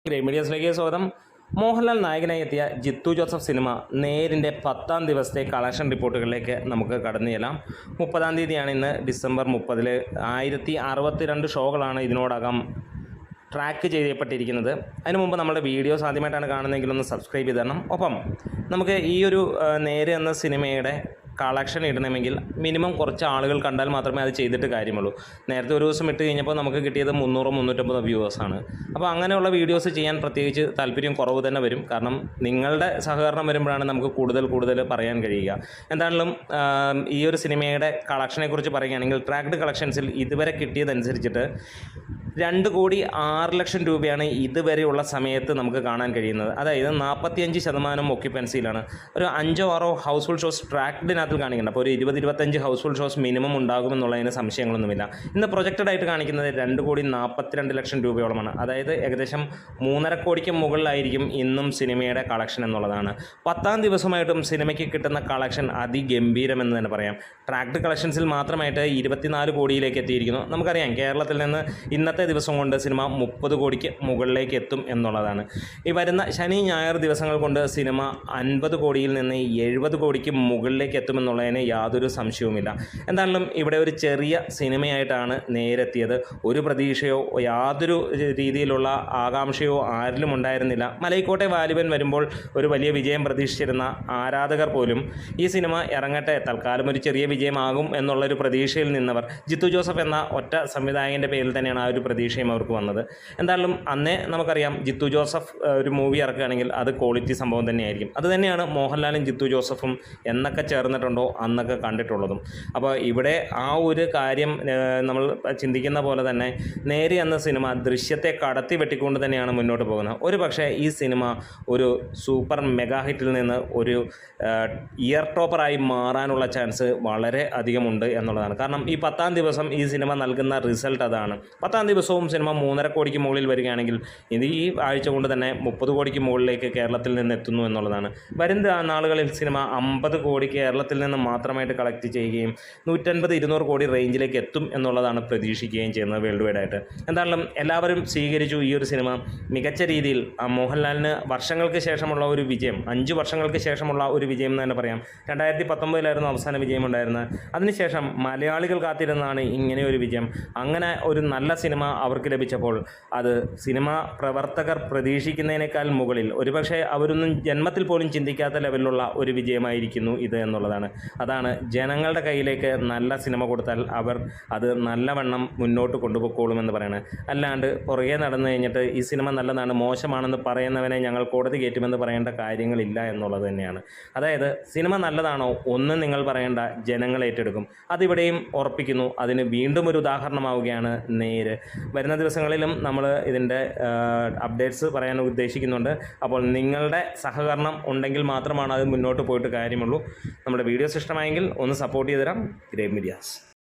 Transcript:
Grey മീഡിയസിലേക്ക് സ്വാഗതം. മോഹൻലാൽ നായകനായി എത്തിയ ജിത്തു ജോസഫ് സിനിമ നേരിൻ്റെ 10ാം ദിവസത്തെ കളക്ഷൻ റിപ്പോർട്ടുകളിലേക്ക് നമുക്ക് കടന്നു ചെല്ലാം. 30ാം തീയതിയാണ് ഇന്ന്, ഡിസംബർ 30. 1062 ഷോകളാണ് ഇതിനോടകം ട്രാക്ക് ചെയ്യപ്പെട്ടിരിക്കുന്നത്. അതിനു മുമ്പ് നമ്മുടെ വീഡിയോസ് ആദ്യമായിട്ടാണ് കാണുന്നതെങ്കിൽ ഒന്ന് സബ്സ്ക്രൈബ് ചെയ്ത് തരണം. ഒപ്പം നമുക്ക് ഈ ഒരു നേര് എന്ന സിനിമയുടെ കളക്ഷൻ ഇടണമെങ്കിൽ മിനിമം കുറച്ച് ആളുകൾ കണ്ടാൽ മാത്രമേ അത് ചെയ്തിട്ട് കാര്യമുള്ളൂ. നേരത്തെ ഒരു ദിവസം ഇട്ട് കഴിഞ്ഞപ്പോൾ നമുക്ക് കിട്ടിയത് 300-350 വ്യൂവേഴ്സാണ്. അപ്പോൾ അങ്ങനെയുള്ള വീഡിയോസ് ചെയ്യാൻ പ്രത്യേകിച്ച് താല്പര്യം കുറവ് തന്നെ വരും. കാരണം നിങ്ങളുടെ സഹകരണം വരുമ്പോഴാണ് നമുക്ക് കൂടുതൽ പറയാൻ കഴിയുക. എന്തായാലും ഈ ഒരു സിനിമയുടെ കളക്ഷനെക്കുറിച്ച് പറയുകയാണെങ്കിൽ ട്രാക്ക്ഡ് കളക്ഷൻസിൽ ഇതുവരെ കിട്ടിയതനുസരിച്ചിട്ട് 2,06 ലക്ഷം രൂപയാണ് ഇതുവരെയുള്ള സമയത്ത് നമുക്ക് കാണാൻ കഴിയുന്നത്. അതായത് 45% ഒക്യുപ്പൻസിയിലാണ്. ഒരു 5-6 ഹൗസ് ഫുൾ ഷോസ് ട്രാക്ക്ഡിനകത്ത് കാണിക്കുന്നുണ്ട്. അപ്പോൾ ഒരു 20-25 ഹൗസ് ഫുൾ ഷോസ് മിനിമം ഉണ്ടാകുമെന്നുള്ളതിന് സംശയങ്ങളൊന്നുമില്ല. ഇന്ന് പ്രൊജക്റ്റഡ് ആയിട്ട് കാണിക്കുന്നത് 2,42 ലക്ഷം രൂപയോളമാണ്. അതായത് ഏകദേശം 3.5 കോടിക്ക് മുകളിലായിരിക്കും ഇന്നും സിനിമയുടെ കളക്ഷൻ എന്നുള്ളതാണ്. 10ാം ദിവസമായിട്ടും സിനിമയ്ക്ക് കിട്ടുന്ന കളക്ഷൻ അതിഗംഭീരമെന്ന് തന്നെ പറയാം. ട്രാക്ക്ഡ് കളക്ഷൻസിൽ മാത്രമായിട്ട് 24 കോടിയിലേക്ക് എത്തിയിരിക്കുന്നു. നമുക്കറിയാം കേരളത്തിൽ നിന്ന് ഇന്നത്തെ ദിവസം കൊണ്ട് സിനിമ 30 കോടിക്ക് മുകളിലേക്ക് എത്തും എന്നുള്ളതാണ്. ഈ വരുന്ന ശനി ഞായർ ദിവസങ്ങൾ കൊണ്ട് സിനിമ 50 കോടിയിൽ നിന്ന് 70 കോടിക്ക് മുകളിലേക്ക് എത്തുമെന്നുള്ളതിന് യാതൊരു സംശയവുമില്ല. എന്തായാലും ഇവിടെ ഒരു ചെറിയ സിനിമയായിട്ടാണ് നേരെത്തിയത്. ഒരു പ്രതീക്ഷയോ യാതൊരു രീതിയിലുള്ള ആകാംക്ഷയോ ആരിലും ഉണ്ടായിരുന്നില്ല. മലൈക്കോട്ടെ വാലിബൻ വരുമ്പോൾ ഒരു വലിയ വിജയം പ്രതീക്ഷിച്ചിരുന്ന ആരാധകർ പോലും ഈ സിനിമ ഇറങ്ങട്ടെ, തൽക്കാലം ഒരു ചെറിയ വിജയമാകും എന്നുള്ളൊരു പ്രതീക്ഷയിൽ നിന്നവർ ജിത്തു ജോസഫ് എന്ന ഒറ്റ സംവിധായകൻ്റെ പേരിൽ തന്നെയാണ് ആ ഒരു പ്രതീക്ഷയും അവർക്ക് വന്നത്. എന്തായാലും അന്നേ നമുക്കറിയാം ജിത്തു ജോസഫ് ഒരു മൂവി ഇറക്കുകയാണെങ്കിൽ അത് ക്വാളിറ്റി സംഭവം തന്നെയായിരിക്കും. അത് തന്നെയാണ് മോഹൻലാലും ജിത്തു ജോസഫും എന്നൊക്കെ ചേർന്നിട്ടുണ്ടോ അന്നൊക്കെ കണ്ടിട്ടുള്ളതും. അപ്പോൾ ഇവിടെ ആ ഒരു കാര്യം നമ്മൾ ചിന്തിക്കുന്ന പോലെ തന്നെ നേര് എന്ന സിനിമ ദൃശ്യത്തെ കടത്തി വെട്ടിക്കൊണ്ട് തന്നെയാണ് മുന്നോട്ട് പോകുന്നത്. ഒരു പക്ഷേ ഈ സിനിമ ഒരു സൂപ്പർ മെഗാ ഹിറ്റിൽ നിന്ന് ഒരു ഇയർ ടോപ്പറായി മാറാനുള്ള ചാൻസ് വളരെ അധികമുണ്ട് എന്നുള്ളതാണ്. കാരണം ഈ 10ാം ദിവസം ഈ സിനിമ നൽകുന്ന റിസൾട്ട് അതാണ്. 10ാം ദിവസവും സിനിമ 3.5 കോടിക്ക് മുകളിൽ വരികയാണെങ്കിൽ ഇത് ഈ ആഴ്ച കൊണ്ട് തന്നെ 30 കോടിക്ക് മുകളിലേക്ക് കേരളത്തിൽ നിന്ന് എത്തുന്നു എന്നുള്ളതാണ്. വരുന്ന നാളുകളിൽ സിനിമ 50 കോടി കേരളത്തിൽ നിന്ന് മാത്രമായിട്ട് കളക്ട് ചെയ്യുകയും 150-200 കോടി റേഞ്ചിലേക്ക് എത്തും എന്നുള്ളതാണ് പ്രതീക്ഷിക്കുകയും ചെയ്യുന്നത് വേൾഡ് വൈഡ് ആയിട്ട്. എന്തായാലും എല്ലാവരും സ്വീകരിച്ചു ഈ ഒരു സിനിമ മികച്ച രീതിയിൽ. മോഹൻലാലിന് വർഷങ്ങൾക്ക് ശേഷമുള്ള ഒരു വിജയം, 5 വർഷങ്ങൾക്ക് ശേഷമുള്ള ഒരു വിജയം എന്ന് തന്നെ പറയാം. 2019 അവസാന വിജയം ഉണ്ടായിരുന്നത്. അതിനുശേഷം മലയാളികൾ കാത്തിരുന്നാണ് ഇങ്ങനെ ഒരു വിജയം. അങ്ങനെ ഒരു നല്ല സിനിമ അവർക്ക് ലഭിച്ചപ്പോൾ അത് സിനിമ പ്രവർത്തകർ പ്രതീക്ഷിക്കുന്നതിനേക്കാൾ മുകളിൽ, ഒരുപക്ഷെ അവരൊന്നും ജന്മത്തിൽ പോലും ചിന്തിക്കാത്ത ലെവലിലുള്ള ഒരു വിജയമായിരിക്കുന്നു ഇത് എന്നുള്ളതാണ്. അതാണ് ജനങ്ങളുടെ കയ്യിലേക്ക് നല്ല സിനിമ കൊടുത്താൽ അവർ അത് നല്ലവണ്ണം മുന്നോട്ട് കൊണ്ടുപോയിക്കോളുമെന്ന് പറയുന്നത്. അല്ലാണ്ട് പുറകെ നടന്നു കഴിഞ്ഞിട്ട് ഈ സിനിമ നല്ലതാണ് മോശമാണെന്ന് പറയുന്നവനെ ഞങ്ങൾ കോടതി കയറ്റുമെന്ന് പറയേണ്ട കാര്യങ്ങളില്ല എന്നുള്ളത് തന്നെയാണ്. അതായത് സിനിമ നല്ലതാണോ ഒന്നും നിങ്ങൾ പറയേണ്ട, ജനങ്ങൾ ഏറ്റെടുക്കും. അതിവിടെയും ഉറപ്പിക്കുന്നു. അതിന് വീണ്ടും ഒരു ഉദാഹരണമാവുകയാണ് നേര്. വരുന്ന ദിവസങ്ങളിലും നമ്മൾ ഇതിൻ്റെ അപ്ഡേറ്റ്സ് പറയാൻ ഉദ്ദേശിക്കുന്നുണ്ട്. അപ്പോൾ നിങ്ങളുടെ സഹകരണം ഉണ്ടെങ്കിൽ മാത്രമാണ് അത് മുന്നോട്ട് പോയിട്ട് കാര്യമുള്ളൂ. നമ്മുടെ വീഡിയോസ് ഇഷ്ടമായെങ്കിൽ ഒന്ന് സപ്പോർട്ട് ചെയ്ത് തരാം. Grey medias.